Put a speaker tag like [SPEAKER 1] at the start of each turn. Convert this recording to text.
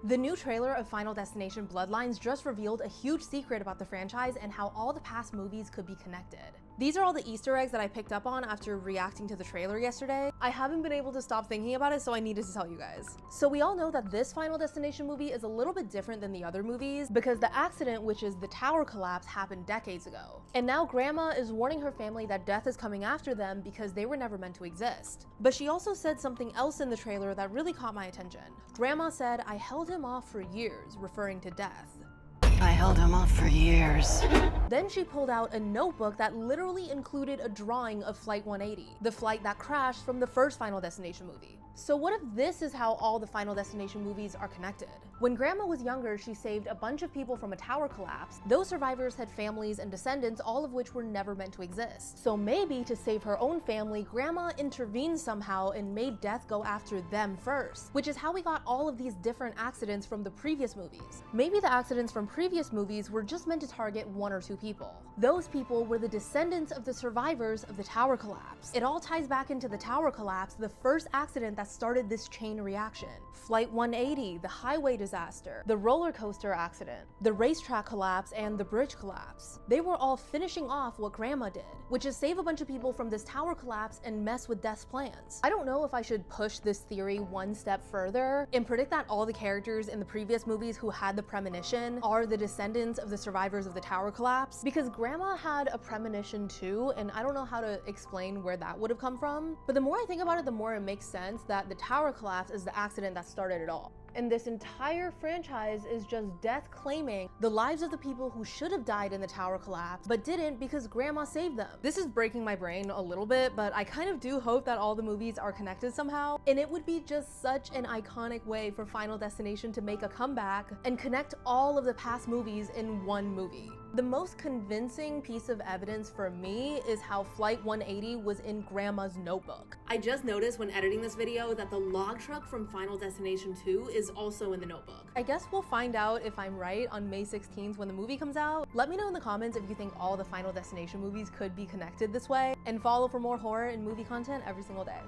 [SPEAKER 1] The new trailer of Final Destination Bloodlines just revealed a huge secret about the franchise and how all the past movies could be connected. These are all the Easter eggs that I picked up on after reacting to the trailer yesterday. I haven't been able to stop thinking about it, so I needed to tell you guys. So we all know that this Final Destination movie is a little bit different than the other movies because the accident, which is the tower collapse, happened decades ago. And now Grandma is warning her family that death is coming after them because they were never meant to exist. But she also said something else in the trailer that really caught my attention. Grandma said, "I held him off for years," referring to death.
[SPEAKER 2] I held him off for years.
[SPEAKER 1] Then she pulled out a notebook that literally included a drawing of Flight 180, the flight that crashed from the first Final Destination movie. So what if this is how all the Final Destination movies are connected? When Grandma was younger, she saved a bunch of people from a tower collapse. Those survivors had families and descendants, all of which were never meant to exist. So maybe to save her own family, Grandma intervened somehow and made death go after them first, which is how we got all of these different accidents from the previous movies. Maybe the accidents from previous movies were just meant to target one or two people. Those people were the descendants of the survivors of the tower collapse. It all ties back into the tower collapse, the first accident that started this chain reaction. Flight 180, the highway disaster, the roller coaster accident, the racetrack collapse, and the bridge collapse. They were all finishing off what Grandma did, which is save a bunch of people from this tower collapse and mess with Death's plans. I don't know if I should push this theory one step further and predict that all the characters in the previous movies who had the premonition are the descendants of the survivors of the tower collapse, because Grandma had a premonition too, and I don't know how to explain where that would have come from. But the more I think about it, the more it makes sense that the tower collapse is the accident that started it all. And this entire franchise is just death claiming the lives of the people who should have died in the tower collapse but didn't because Grandma saved them. This is breaking my brain a little bit, but I kind of do hope that all the movies are connected somehow, and it would be just such an iconic way for Final Destination to make a comeback and connect all of the past movies in one movie. The most convincing piece of evidence for me is how Flight 180 was in Grandma's notebook. I just noticed when editing this video that the log truck from Final Destination 2 is also in the notebook. I guess we'll find out if I'm right on May 16th when the movie comes out. Let me know in the comments if you think all the Final Destination movies could be connected this way, and follow for more horror and movie content every single day.